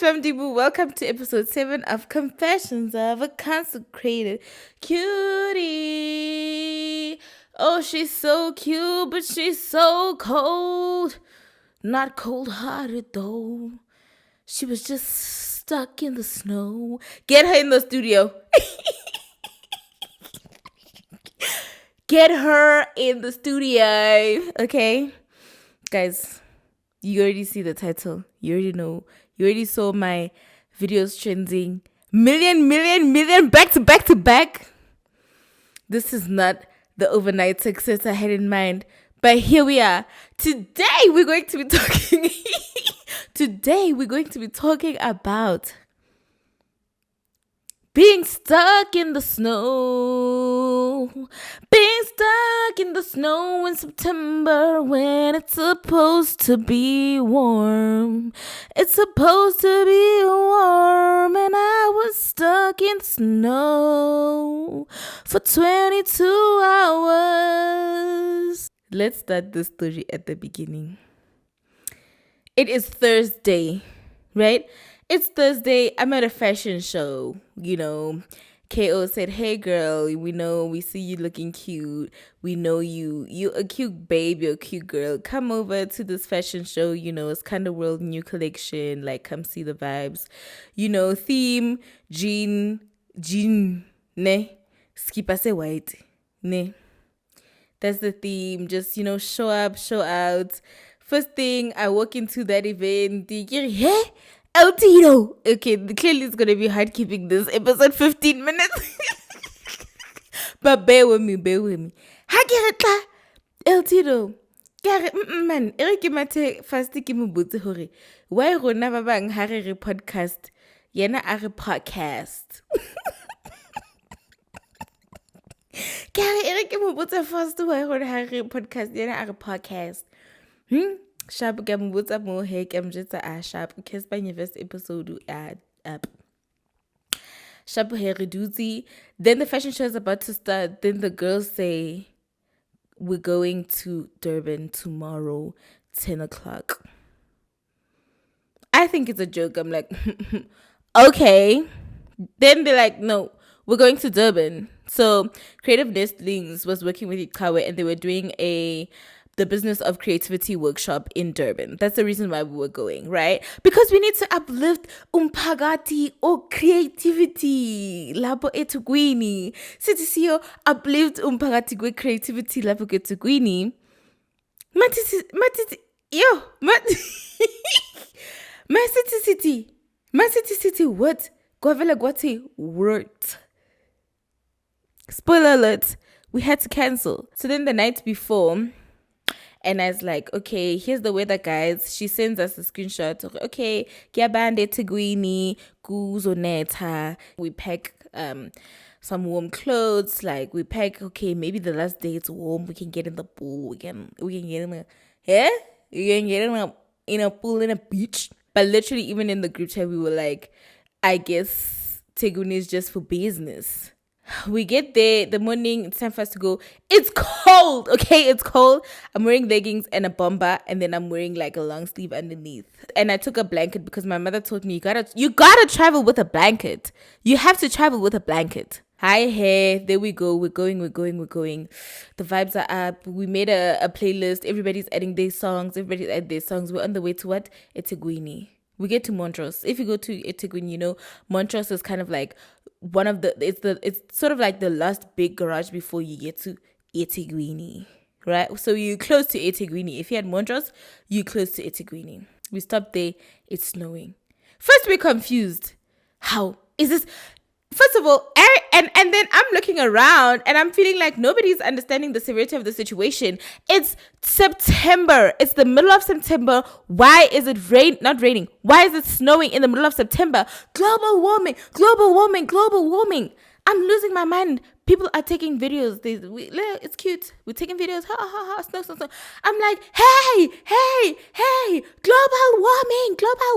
right, Mamdibu, welcome to episode 7 of Confessions of a Consecrated Cutie. Oh, she's so cute, but she's so cold. Not cold-hearted, though. She was just stuck in the snow. Get her in the studio. Get her in the studio. Okay? Guys, you already see the title. You already know. You already saw my videos trending. Million, back to back to back. This is not the overnight success I had in mind. But here we are. Today we're going to be talking. Today we're going to be talking about being stuck in the snow. Being stuck in the snow in September when it's supposed to be warm. It's supposed to be warm, and I was stuck in snow for 22 hours. Let's start the story at the beginning. It is Thursday, right? It's Thursday. I'm at a fashion show. You know, KO said, "Hey girl, we see you looking cute. We know you're a cute babe, you're a cute girl. Come over to this fashion show. It's kind of world new collection. Like, come see the vibes. Theme, jean, ne, skipase white, ne. That's the theme. Just, show up, show out. First thing, I walk into that event. Hey, El Tito. Okay, clearly it's going to be hard keeping this episode 15 minutes. But bear with me. Ha, El Tito. Man, Eric Mate fast ke mo botse hore why rona ba bang ha re podcast yena a re podcast. Kare Eric mo botse fast why rona ha re podcast yena a re podcast. Sharp ke mo botsa mo he ke mo jetsa a sharp case ba first episode up. Sharp hair reduzi. Then the fashion show is about to start. Then the girls say, we're going to Durban tomorrow, 10 o'clock. I think it's a joke. I'm like, okay. Then they're like, no, we're going to Durban. So Creative Nestlings was working with Ikawe and they were doing the business of creativity workshop in Durban. That's the reason why we were going, right? Because we need to uplift umphakathi or creativity. Labo eThekwini. Sithi siyo uplift umphakathi kwe creativity labo eThekwini. Matiti yo, my city what? Govela gwati worked. Spoiler alert, we had to cancel. So then the night before, and I was like, okay, here's the weather, guys. She sends us a screenshot of, okay, Kiabande Teguini, Guzoneta. We pack some warm clothes. Like, we pack, okay, maybe the last day it's warm. We can get in the pool. We can get in a pool in a beach. But literally, even in the group chat, we were like, I guess Teguini is just for business. We get there, the morning, it's time for us to go. It's cold, okay? It's cold. I'm wearing leggings and a bomber, and then I'm wearing like a long sleeve underneath. And I took a blanket because my mother told me, you gotta travel with a blanket. You have to travel with a blanket. Hi, hey, there we go. We're going. The vibes are up. We made a playlist. Everybody's adding their songs. We're on the way to what? eThekwini. We get to Montrose. If you go to eThekwini, Montrose is kind of like it's sort of like the last big garage before you get to eThekwini, right? So you're close to eThekwini. If you had Montrose, you're close to eThekwini. We stopped there. It's snowing. First, we're confused. How is this? First of all, and then I'm looking around and I'm feeling like nobody's understanding the severity of the situation. It's September. It's the middle of September. Why is it not raining? Why is it snowing in the middle of September? Global warming. I'm losing my mind. People are taking videos. It's cute. We're taking videos. Ha ha ha. Snow, snow, snow. I'm like, hey, global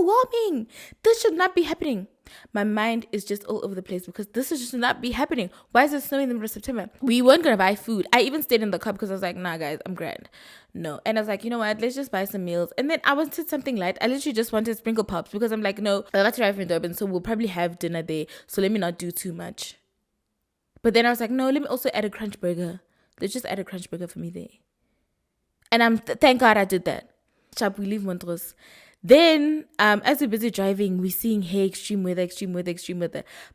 warming. This should not be happening. My mind is just all over the place because this should not be happening. Why is it snowing in the middle of September? We weren't gonna buy food. I even stayed in the car because I was like, nah, guys, I'm grand. No. And I was like, you know what? Let's just buy some meals. And then I wanted something light. I literally just wanted sprinkle pops because I'm like, no, I got to drive in Durban, so we'll probably have dinner there. So let me not do too much. But then I was like, no, let me also add a crunch burger. Let's just add a crunch burger for me there. And thank God I did that. Chap, we leave Montrose. Then, as we're busy driving, we're seeing, hey, extreme weather.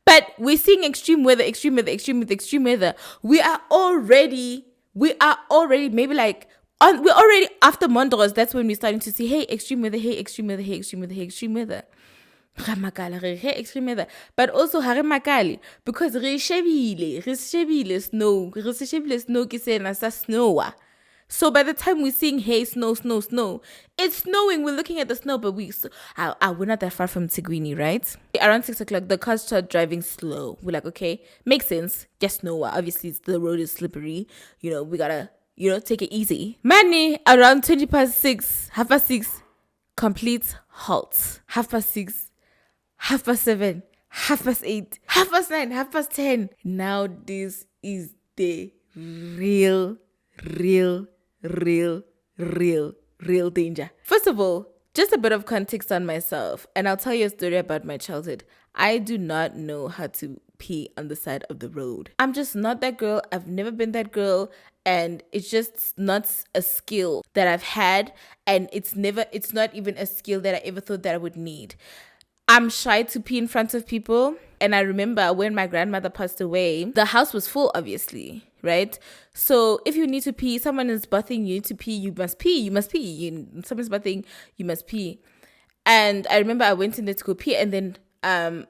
But we're seeing extreme weather. We are already maybe like, we're already after Montrose. That's when we're starting to see, hey, extreme weather. Extreme weather. But also hare makali because re shebile snow ke sena sa snowa. So by the time we're seeing, hey, snow, it's snowing. We're looking at the snow, but we're not that far from Tigwini, right? Around 6 o'clock, the cars start driving slow. We're like, okay, makes sense. Just snow. Obviously, the road is slippery. We gotta, take it easy. Money around 6:20, 6:30, complete halt. 6:30, 7:30, 8:30, 9:30, 10:30. Now this is the real danger. First of all, just a bit of context on myself, and I'll tell you a story about my childhood. I do not know how to pee on the side of the road. I'm just not that girl. I've never been that girl, and it's just not a skill that I've had, and it's not even a skill that I ever thought that I would need. I'm shy to pee in front of people. And I remember when my grandmother passed away, the house was full, obviously, right? So if you need to pee, someone is bathing, you need to pee, you must pee. Someone's bathing, you must pee. And I remember I went in there to go pee, and then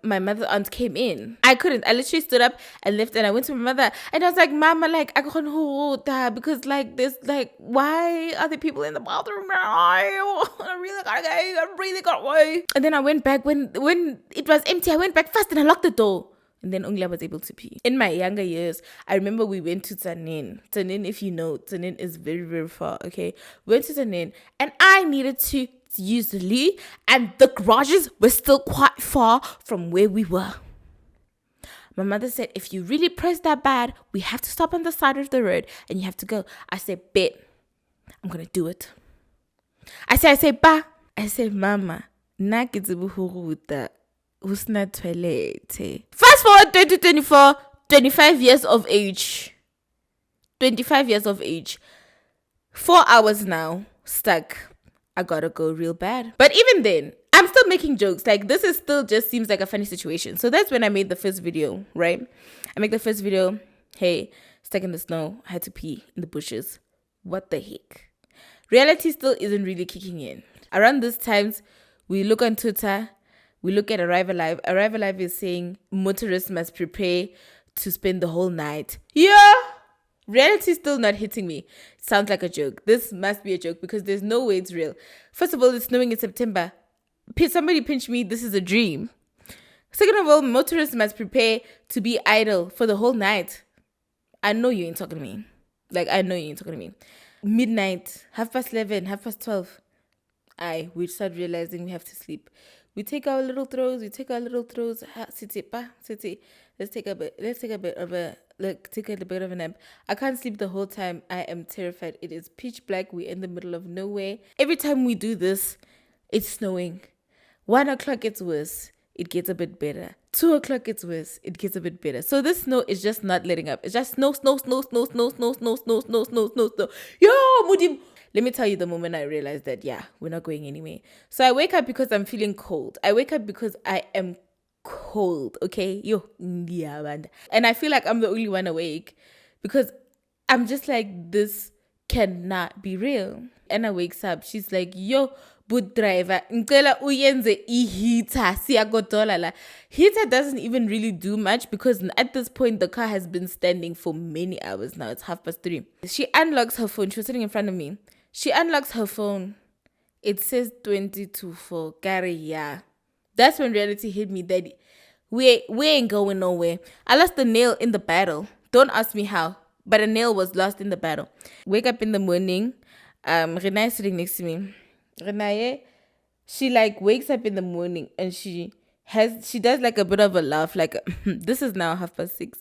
my mother aunt came in. I couldn't. I literally stood up and left, and I went to my mother, and I was like, Mama, like, I can't hold that because, like, there's, like, why are there people in the bathroom? I really got away. And then I went back when it was empty. I went back fast and I locked the door. And then only I was able to pee. In my younger years, I remember we went to Tanin. Tanin, if you know, Tanin is very, very far, okay? We went to Tanin, and I needed to use the loo, and the garages were still quite far from where we were. My mother said, if you really press that bad, we have to stop on the side of the road, and you have to go. I said, bet, I'm going to do it. I said, ba. I said, Mama, na kitzibuhuruta. Usna toilet. Fast forward 2024, 25 years of age. 4 hours now, stuck. I gotta go real bad. But even then, I'm still making jokes. Like, this is still just seems like a funny situation. So that's when I made the first video, right? I make the first video, hey, stuck in the snow, I had to pee in the bushes. What the heck? Reality still isn't really kicking in. Around these times, we look on Twitter, we look at Arrive Alive. Arrive Alive is saying motorists must prepare to spend the whole night. Yeah. Reality is still not hitting me. Sounds like a joke. This must be a joke because there's no way it's real. First of all, it's snowing in September. Somebody pinch me. This is a dream. Second of all, motorists must prepare to be idle for the whole night. I know you ain't talking to me. Midnight, 11:30, 12:30. We start realizing we have to sleep. We take our little throws. City. Let's take a bit of a nap. I can't sleep the whole time. I am terrified. It is pitch black. We're in the middle of nowhere. Every time we do this, it's snowing. 1 o'clock gets worse. It gets a bit better. 2 o'clock gets worse. It gets a bit better. So this snow is just not letting up. It's just snow. Yo, Mudim. Let me tell you the moment I realized that, yeah, we're not going anywhere. So I wake up because I'm feeling cold. I wake up because I am cold, okay? And I feel like I'm the only one awake because I'm just like, this cannot be real. And I wakes up. She's like, yo, boot driver, ngicela uyenze heater siyagodola la. Heater doesn't even really do much because at this point the car has been standing for many hours now. It's 3:30. She unlocks her phone. She was sitting in front of me. She unlocks her phone. It says 20 to 4. Gary, yeah. That's when reality hit me that We ain't going nowhere. I lost the nail in the battle. Don't ask me how, but a nail was lost in the battle. Wake up in the morning. Renee is sitting next to me. Renee, she like wakes up in the morning and she does like a bit of a laugh, like this is now 6:30.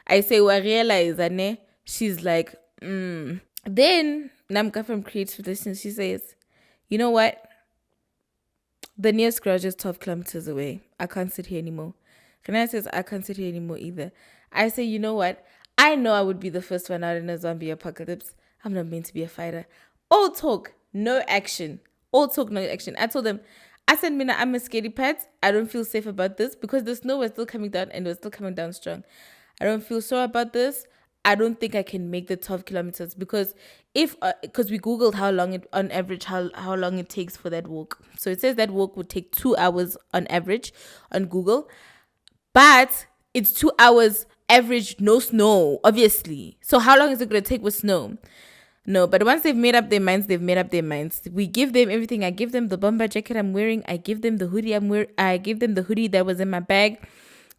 I say, well, I realize, Ane. She's like, Then Namka from Creative Tradition, she says, you know what? The nearest garage is 12 kilometers away. I can't sit here anymore. Renee says, I can't sit here anymore either. I say, you know what? I know I would be the first one out in a zombie apocalypse. I'm not meant to be a fighter. All talk, no action. All talk, no action. I told them, I said, Mina, I'm a scaredy pet. I don't feel safe about this because the snow was still coming down and it was still coming down strong. I don't feel sure about this. I don't think I can make the 12 kilometers because because we Googled how long it, on average, how long it takes for that walk. So it says that walk would take 2 hours on average on Google, but it's 2 hours average, no snow, obviously. So how long is it going to take with snow? No, but once they've made up their minds, they've made up their minds. We give them everything. I give them the bomber jacket I'm wearing. I give them the hoodie I'm wearing. I give them the hoodie that was in my bag.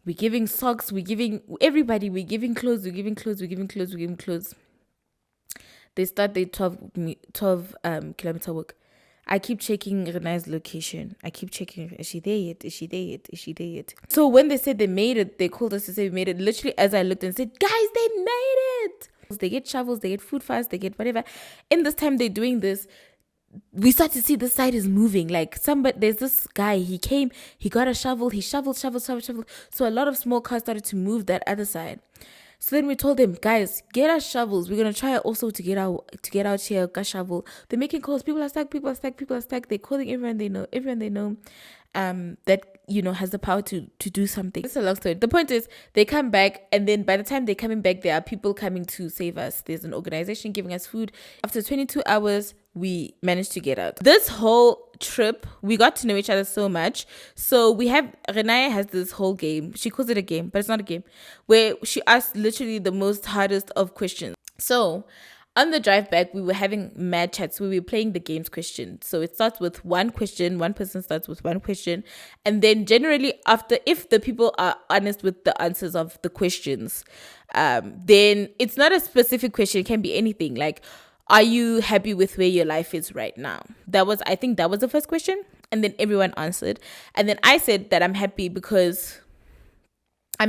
We're giving socks. We're giving everybody. We're giving clothes. We're giving clothes. We're giving clothes. We're giving clothes. They start their 12 kilometer walk. I keep checking Renee's location. I keep checking. Is she there yet? Is she there yet? Is she there yet? So when they said they made it, they called us to say we made it. Literally, as I looked and said, guys, they made it. They get shovels, they get food fast, they get whatever. In this time they're doing this, we start to see the side is moving. Like there's this guy, he came, he got a shovel, he shoveled. So a lot of small cars started to move that other side. So then we told them, guys, get us shovels. We're gonna try also to get out here, get shovel. They're making calls. People are stuck. They're calling everyone they know. That has the power to do something. It's a long story. The point is they come back, and then by the time they're coming back, there are people coming to save us. There's an organization giving us food. After 22 hours, we managed to get out. This whole trip, we got to know each other so much. So Renaya has this whole game. She calls it a game, but it's not a game, where she asks literally the most hardest of questions. So on the drive back, we were having mad chats where we were playing the game's question. So it starts with one question. One person starts with one question. And then generally after, if the people are honest with the answers of the questions, then it's not a specific question. It can be anything. Like, are you happy with where your life is right now? I think that was the first question. And then everyone answered. And then I said that I'm happy because I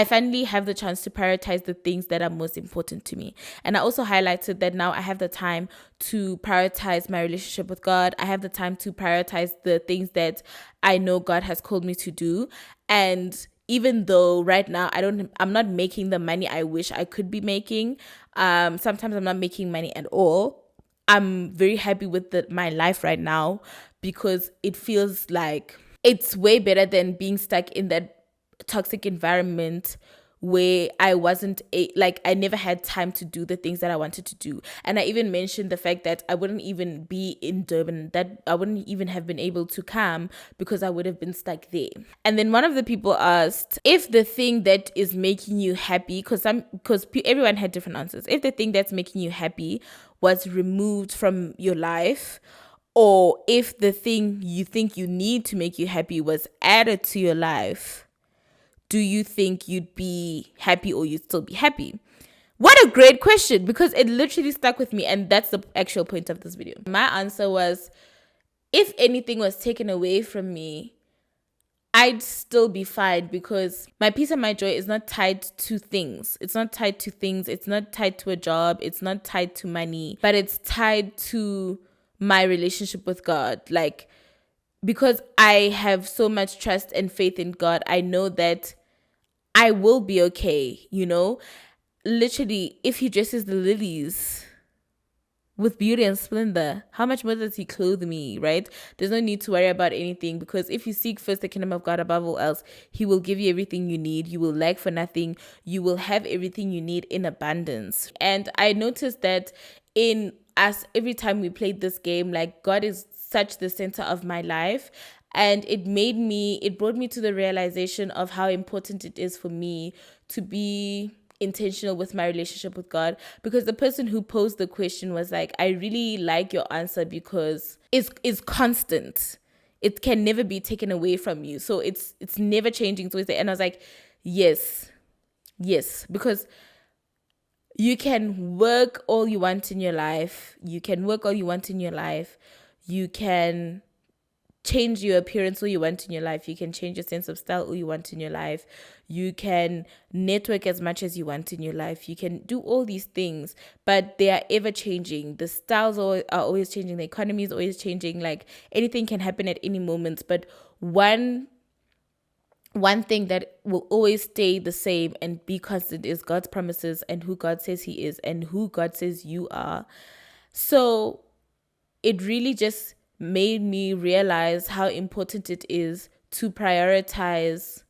finally have the chance to prioritize the things that are most important to me. And I also highlighted that now I have the time to prioritize my relationship with God. I have the time to prioritize the things that I know God has called me to do. And even though right now I'm not making the money I wish I could be making, sometimes I'm not making money at all, I'm very happy with my life right now because it feels like it's way better than being stuck in that toxic environment where I wasn't I never had time to do the things that I wanted to do. And I even mentioned the fact that I wouldn't even be in Durban, that I wouldn't even have been able to come because I would have been stuck there. And then one of the people asked if the thing that is making you happy, because everyone had different answers, if the thing that's making you happy was removed from your life, or if the thing you think you need to make you happy was added to your life, do you think you'd be happy or you'd still be happy? What a great question, because it literally stuck with me, and that's the actual point of this video. My answer was, if anything was taken away from me, I'd still be fine, because my peace and my joy is not tied to things. It's not tied to things. It's not tied to a job. It's not tied to money, but it's tied to my relationship with God. Like, because I have so much trust and faith in God, I know that I will be okay, Literally, if he dresses the lilies with beauty and splendor, how much more does he clothe me, right? There's no need to worry about anything, because if you seek first the kingdom of God above all else, he will give you everything you need. You will lack for nothing. You will have everything you need in abundance. And I noticed that in us, every time we played this game, like, God is such the center of my life. And it brought me to the realization of how important it is for me to be intentional with my relationship with God. Because the person who posed the question was like, I really like your answer because it's constant. It can never be taken away from you. So it's never changing. It's always there. And I was like, yes, yes, because you can work all you want in your life. You can work all you want in your life. You can change your appearance all you want in your life. You can change your sense of style all you want in your life. You can network as much as you want in your life. You can do all these things, but they are ever changing. The styles are always changing. The economy is always changing. Like anything can happen at any moment. But one thing that will always stay the same and be constant is God's promises and who God says He is and who God says you are. So it really just made me realize how important it is to prioritize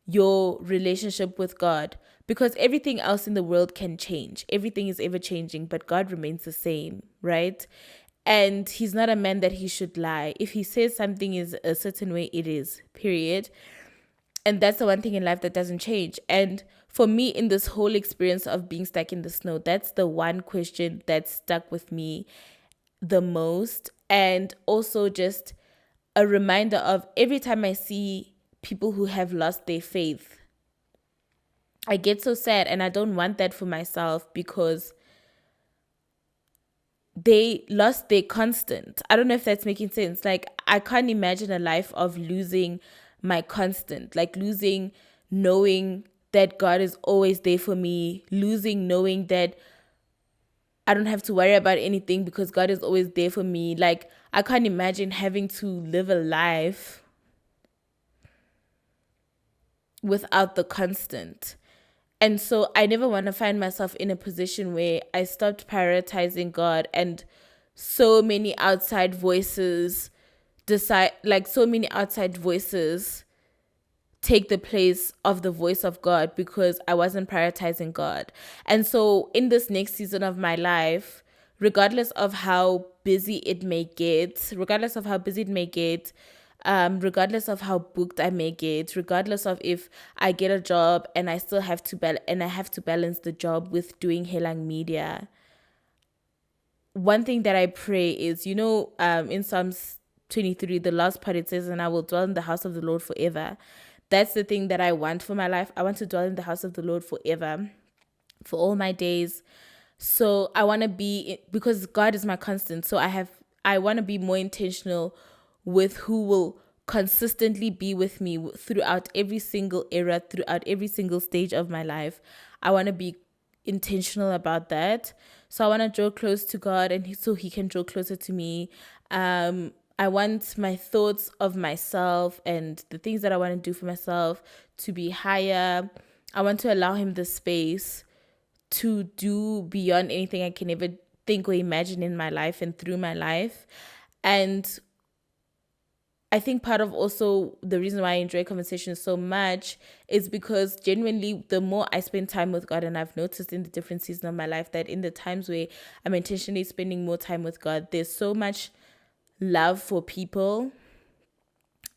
your relationship with God, because everything else in the world can change. Everything is ever changing, but God remains the same, right? And He's not a man that He should lie. If He says something is a certain way, it is, period. And that's the one thing in life that doesn't change. And for me, in this whole experience of being stuck in the snow, that's the one question that stuck with me the most. And also just a reminder of every time I see people who have lost their faith, I get so sad, and I don't want that for myself, because they lost their constant. I don't know if that's making sense. Like, I can't imagine a life of losing my constant, like losing knowing that God is always there for me, losing knowing that I don't have to worry about anything because God is always there for me. Like, I can't imagine having to live a life without the constant. And so I never want to find myself in a position where I stopped prioritizing God and so many outside voices take the place of the voice of God because I wasn't prioritizing God. And so in this next season of my life, regardless of how busy it may get, regardless of how booked I may get, regardless of if I get a job and I still have to I have to balance the job with doing Helang Media. One thing that I pray is, in Psalms 23, the last part, it says, "And I will dwell in the house of the Lord forever." That's the thing that I want for my life. I want to dwell in the house of the Lord forever, for all my days. So I want to because God is my constant. So I want to be more intentional with who will consistently be with me throughout every single era, throughout every single stage of my life. I want to be intentional about that. So I want to draw close to God, and so He can draw closer to me. I want my thoughts of myself and the things that I want to do for myself to be higher. I want to allow Him the space to do beyond anything I can ever think or imagine in my life and through my life. And I think part of also the reason why I enjoy conversations so much is because genuinely the more I spend time with God, and I've noticed in the different seasons of my life that in the times where I'm intentionally spending more time with God, there's so much love for people.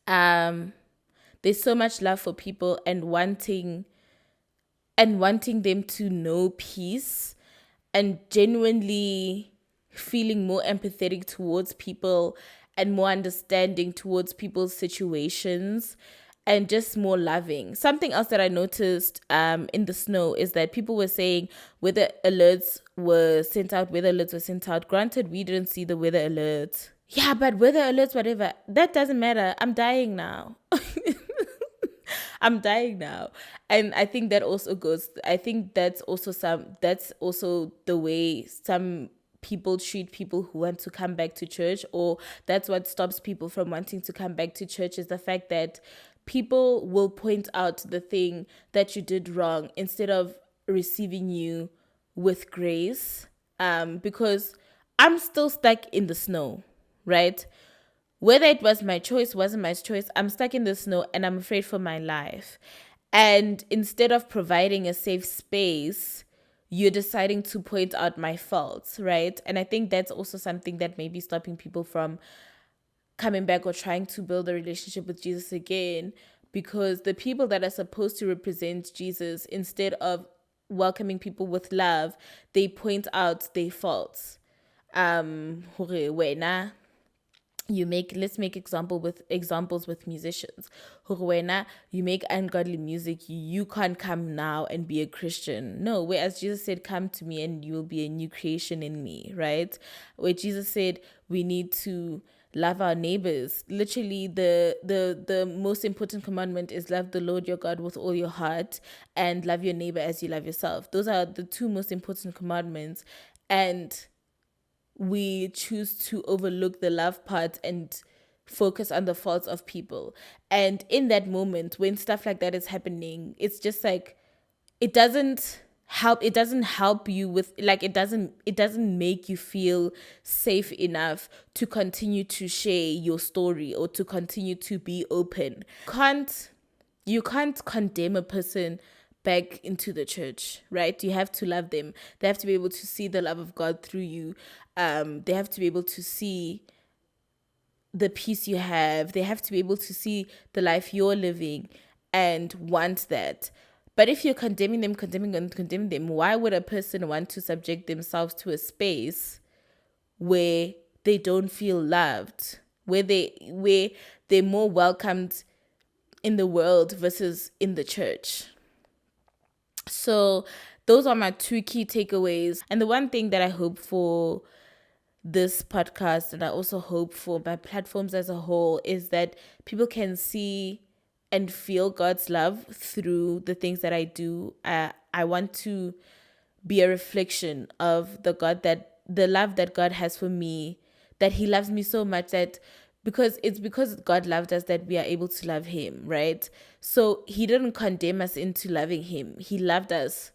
There's so much love for people and wanting them to know peace, and genuinely feeling more empathetic towards people and more understanding towards people's situations, and just more loving. Something else that I noticed in the snow is that people were saying weather alerts were sent out. Granted, we didn't see the weather alerts. Yeah, but weather alerts, whatever, that doesn't matter. I'm dying now. I'm dying now. And I think that's also the way some people treat people who want to come back to church, or that's what stops people from wanting to come back to church, is the fact that people will point out the thing that you did wrong instead of receiving you with grace. Because I'm still stuck in the snow, right? Whether it was my choice, wasn't my choice, I'm stuck in the snow and I'm afraid for my life. And instead of providing a safe space, you're deciding to point out my faults, right? And I think that's also something that may be stopping people from coming back or trying to build a relationship with Jesus again, because the people that are supposed to represent Jesus, instead of welcoming people with love, they point out their faults. Hore wena let's make examples with musicians. When you make ungodly music, you can't come now and be a Christian. No, whereas Jesus said, come to me and you will be a new creation in me, right? Where Jesus said we need to love our neighbors. Literally, the most important commandment is love the Lord your God with all your heart and love your neighbor as you love yourself. Those are the two most important commandments. And we choose to overlook the love part and focus on the faults of people. And in that moment, when stuff like that is happening, it's just like it doesn't help you with, like, it doesn't make you feel safe enough to continue to share your story or to continue to be open. You can't condemn a person back into the church, right? You have to love them. They have to be able to see the love of God through you. They have to be able to see the peace you have. They have to be able to see the life you're living and want that. But if you're condemning them, why would a person want to subject themselves to a space where they don't feel loved, where they're more welcomed in the world versus in the church? So those are my two key takeaways. And the one thing that I hope for this podcast, and I also hope for my platforms as a whole, is that people can see and feel God's love through the things that I do. I want to be a reflection of the love that God has for me, that He loves me so much that because God loved us that we are able to love Him, right? So He didn't condemn us into loving Him. He loved us.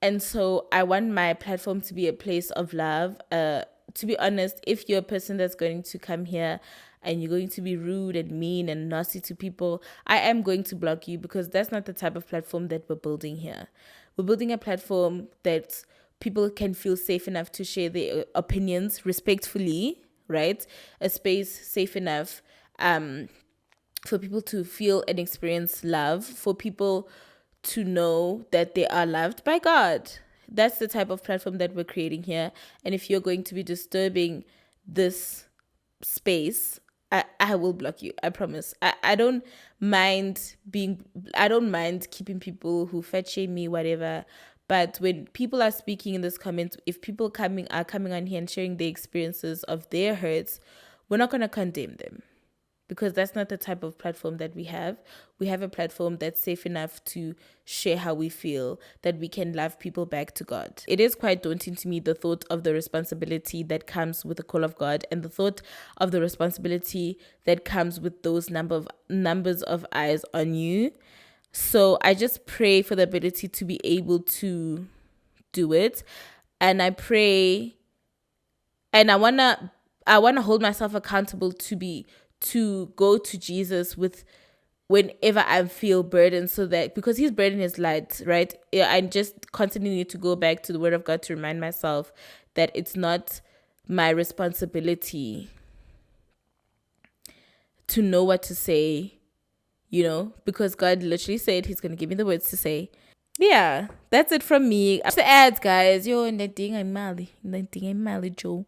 And so I want my platform to be a place of love. To be honest, if you're a person that's going to come here and you're going to be rude and mean and nasty to people, I am going to block you, because that's not the type of platform that we're building here. We're building a platform that people can feel safe enough to share their opinions respectfully, right? A space safe enough for people to feel and experience love, for people to know that they are loved by God. That's the type of platform that we're creating here. And if you're going to be disturbing this space, I will block you. I promise. I don't mind keeping people who fat shame me, whatever. But when people are speaking in this comment, if people are coming on here and sharing their experiences of their hurts, we're not gonna condemn them, because that's not the type of platform that we have. We have a platform that's safe enough to share how we feel, that we can love people back to God. It is quite daunting to me, the thought of the responsibility that comes with the call of God, and the thought of the responsibility that comes with those numbers of eyes on you. So I just pray for the ability to be able to do it. And I pray, and I wanna hold myself accountable to go to Jesus with whenever I feel burdened, so that, because His burden is light, right? Yeah, I just constantly need to go back to the Word of God to remind myself that it's not my responsibility to know what to say, because God literally said He's going to give me the words to say. Yeah, that's it from me. The ads, guys. Yo, Joe.